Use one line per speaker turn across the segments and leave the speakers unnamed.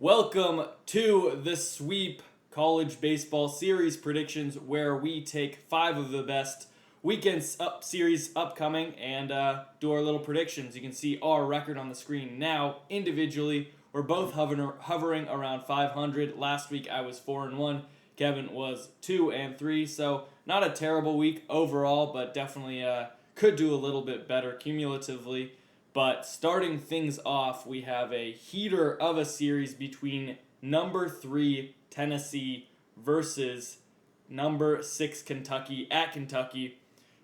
Welcome to the Sweep College Baseball Series predictions, where we take 5 of the best weekends series upcoming and do our little predictions. You can see our record on the screen now. Individually, we're both hovering around 500. Last week I was 4-1. Kevin was 2-3. So not a terrible week overall, but definitely could do a little bit better cumulatively. But starting things off, we have a heater of a series between number 3 Tennessee versus number 6 Kentucky at Kentucky.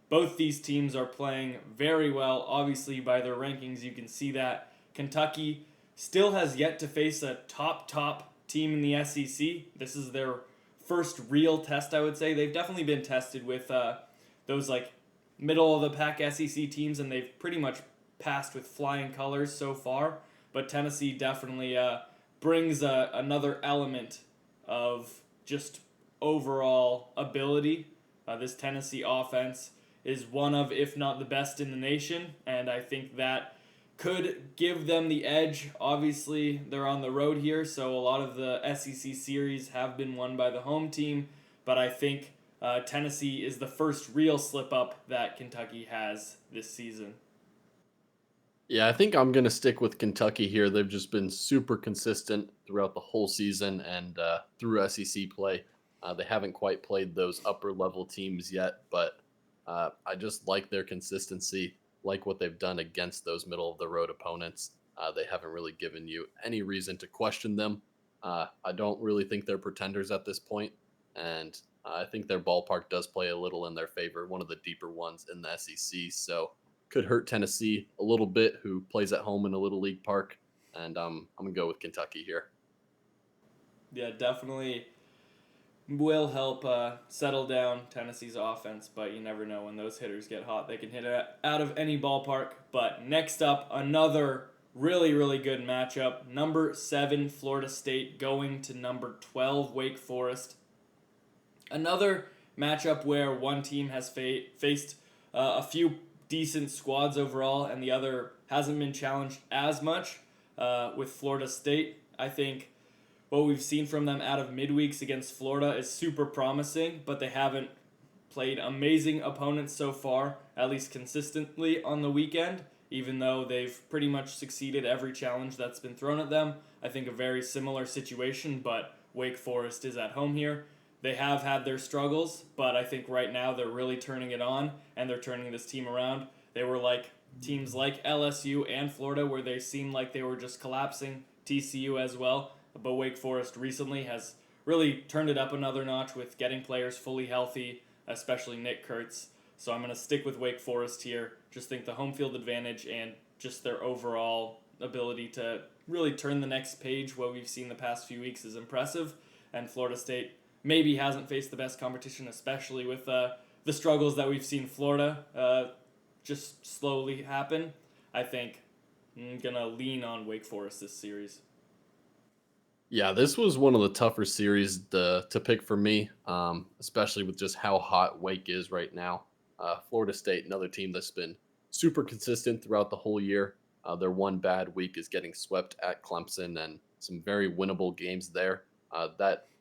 Both these teams are playing very well. Obviously, by their rankings, you can see that. Kentucky still has yet to face a top team in the SEC. This is their first real test, I would say. They've definitely been tested with those like middle of the pack SEC teams, and they've pretty much passed with flying colors so far. But Tennessee definitely brings another element of just overall ability. This Tennessee offense is one of, if not the best in the nation, and I think that could give them the edge. Obviously, they're on the road here, so a lot of the SEC series have been won by the home team, but I think Tennessee is the first real slip-up that Kentucky has this season.
Yeah, I think I'm going to stick with Kentucky here. They've just been super consistent throughout the whole season and through SEC play. They haven't quite played those upper level teams yet, but I just like their consistency, like what they've done against those middle of the road opponents. They haven't really given you any reason to question them. I don't really think they're pretenders at this point, and I think their ballpark does play a little in their favor, one of the deeper ones in the SEC. So could hurt Tennessee a little bit, who plays at home in a little league park, and I'm gonna go with Kentucky here.
Yeah, definitely will help settle down Tennessee's offense, but you never know when those hitters get hot. They can hit it out of any ballpark. But next up, another really good matchup. Number 7 Florida State going to number 12 Wake Forest. Another matchup where one team has faced a few decent squads overall, and the other hasn't been challenged as much. With Florida State, I think what we've seen from them out of midweeks against Florida is super promising, but they haven't played amazing opponents so far, at least consistently on the weekend, even though they've pretty much succeeded every challenge that's been thrown at them. I think a very similar situation, but Wake Forest is at home here. They have had their struggles, but I think right now they're really turning it on, and they're turning this team around. They were like teams like LSU and Florida, where they seemed like they were just collapsing, TCU as well. But Wake Forest recently has really turned it up another notch with getting players fully healthy, especially Nick Kurtz. So I'm going to stick with Wake Forest here. Just think the home field advantage and just their overall ability to really turn the next page, what we've seen the past few weeks, is impressive. And Florida State maybe hasn't faced the best competition, especially with the struggles that we've seen Florida just slowly happen. I think I'm going to lean on Wake Forest this series.
Yeah, this was one of the tougher series to pick for me, especially with just how hot Wake is right now. Florida State, another team that's been super consistent throughout the whole year. Their one bad week is getting swept at Clemson, and some very winnable games there.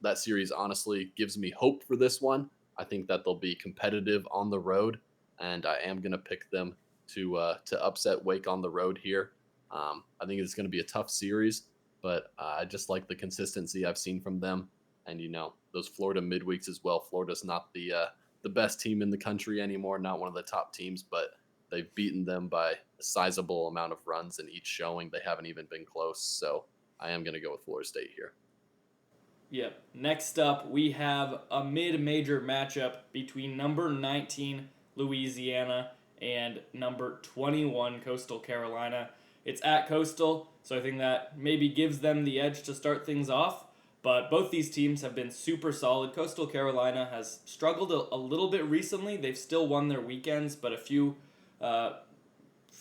That series honestly gives me hope for this one. I think that they'll be competitive on the road, and I am going to pick them to upset Wake on the road here. I think it's going to be a tough series, but I just like the consistency I've seen from them, and those Florida midweeks as well. Florida's not the best team in the country anymore, not one of the top teams, but they've beaten them by a sizable amount of runs in each showing. They haven't even been close, so I am going to go with Florida State here.
Yep. Next up, we have a mid-major matchup between number 19 Louisiana and number 21 Coastal Carolina. It's at Coastal, so I think that maybe gives them the edge to start things off. But both these teams have been super solid. Coastal Carolina has struggled a little bit recently. They've still won their weekends, but a few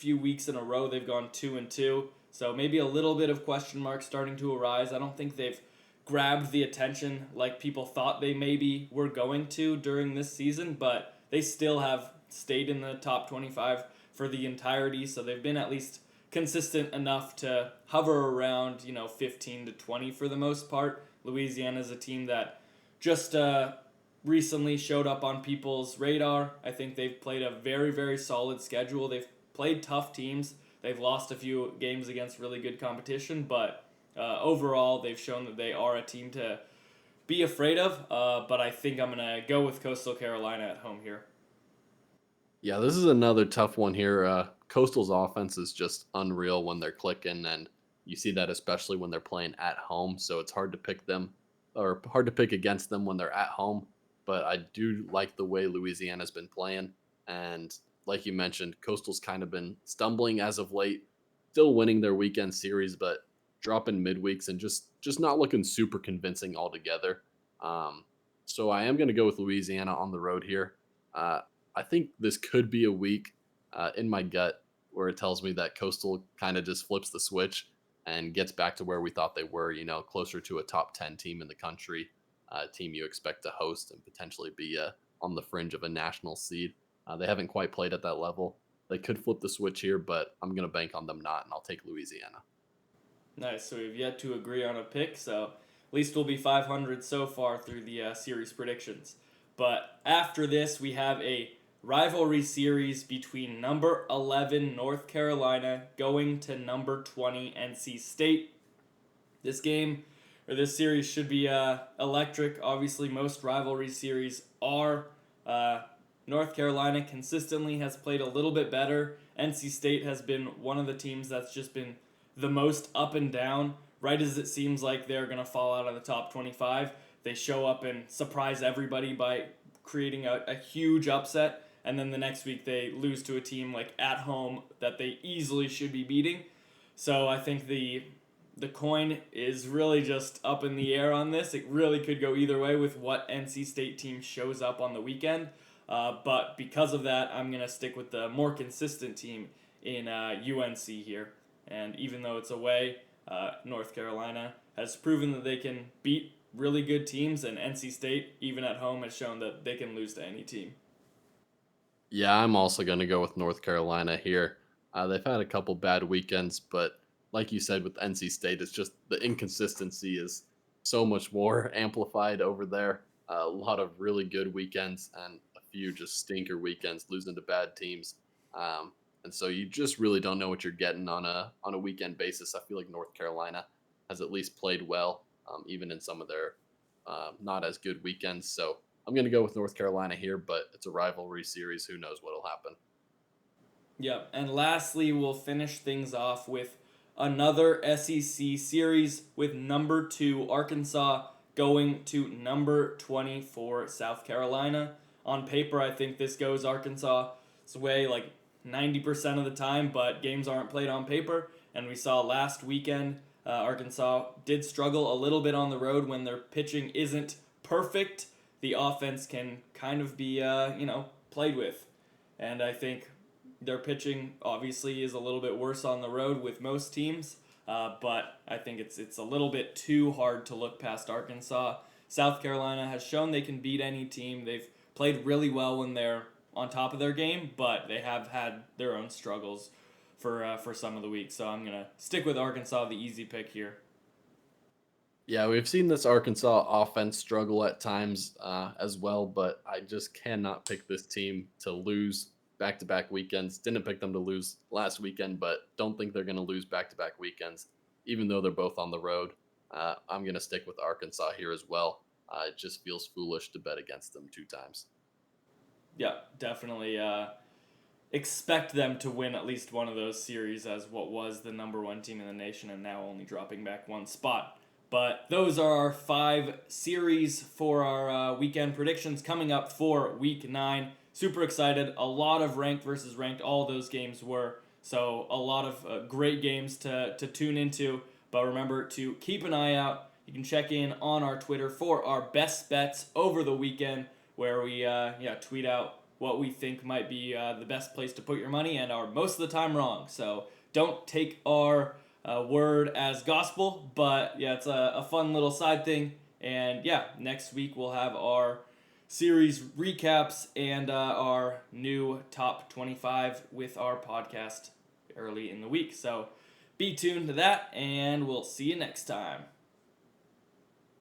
weeks in a row they've gone 2-2. So maybe a little bit of question marks starting to arise. I don't think they've grabbed the attention like people thought they maybe were going to during this season, but they still have stayed in the top 25 for the entirety, so they've been at least consistent enough to hover around 15 to 20 for the most part. Louisiana is a team that just recently showed up on people's radar. I think they've played a very, very solid schedule. They've played tough teams. They've lost a few games against really good competition, but overall, they've shown that they are a team to be afraid of. But I think I'm going to go with Coastal Carolina at home here.
Yeah, this is another tough one here. Coastal's offense is just unreal when they're clicking, and you see that especially when they're playing at home. So it's hard to pick them or hard to pick against them when they're at home. But I do like the way Louisiana's been playing, and like you mentioned, Coastal's kind of been stumbling as of late, still winning their weekend series, but dropping midweeks and just not looking super convincing altogether. Um, so I am going to go with Louisiana on the road here. Uh, I think this could be a week in my gut where it tells me that Coastal kind of just flips the switch and gets back to where we thought they were, closer to a top 10 team in the country, team you expect to host and potentially be on the fringe of a national seed. They haven't quite played at that level. They could flip the switch here, but I'm going to bank on them not, and I'll take Louisiana.
Nice. So we've yet to agree on a pick, so at least we'll be 500 so far through the series predictions. But after this, we have a rivalry series between number 11 North Carolina going to number 20 NC State. This series should be electric. Obviously, most rivalry series are. North Carolina consistently has played a little bit better. NC State has been one of the teams that's just been the most up and down. Right as it seems like they're going to fall out of the top 25, they show up and surprise everybody by creating a huge upset. And then the next week they lose to a team like at home that they easily should be beating. So I think the coin is really just up in the air on this. It really could go either way with what NC State team shows up on the weekend. But because of that, I'm going to stick with the more consistent team in UNC here. And even though it's away, North Carolina has proven that they can beat really good teams, and NC State, even at home, has shown that they can lose to any team.
Yeah, I'm also going to go with North Carolina here. They've had a couple bad weekends, but like you said with NC State, it's just the inconsistency is so much more amplified over there. A lot of really good weekends and a few just stinker weekends, losing to bad teams. And so you just really don't know what you're getting on a weekend basis. I feel like North Carolina has at least played well, even in some of their not as good weekends. So I'm going to go with North Carolina here, but it's a rivalry series. Who knows what'll happen?
Yep. And lastly, we'll finish things off with another SEC series with number 2 Arkansas going to number 24 South Carolina. On paper, I think this goes Arkansas' way like 90% of the time, but games aren't played on paper. And we saw last weekend, Arkansas did struggle a little bit on the road when their pitching isn't perfect. The offense can kind of be, played with. And I think their pitching obviously is a little bit worse on the road with most teams, but I think it's a little bit too hard to look past Arkansas. South Carolina has shown they can beat any team. They've played really well when they're on top of their game, but they have had their own struggles for some of the week. So I'm gonna stick with Arkansas, the easy pick here.
Yeah, we've seen this Arkansas offense struggle at times as well, but I just cannot pick this team to lose back to back weekends. Didn't pick them to lose last weekend, but don't think they're going to lose back to back weekends, even though they're both on the road. I'm going to stick with Arkansas here as well. It just feels foolish to bet against them 2 times.
Yeah, definitely. Expect them to win at least one of those series as what was the number 1 team in the nation and now only dropping back 1 spot. But those are our 5 series for our weekend predictions coming up for week 9. Super excited. A lot of ranked versus ranked. All those games were. So a lot of great games to tune into. But remember to keep an eye out. You can check in on our Twitter for our best bets over the weekend where we tweet out what we think might be the best place to put your money and are most of the time wrong. So don't take our word as gospel, but yeah, it's a fun little side thing. And yeah, next week we'll have our series recaps and our new top 25 with our podcast early in the week. So be tuned to that, and we'll see you next time.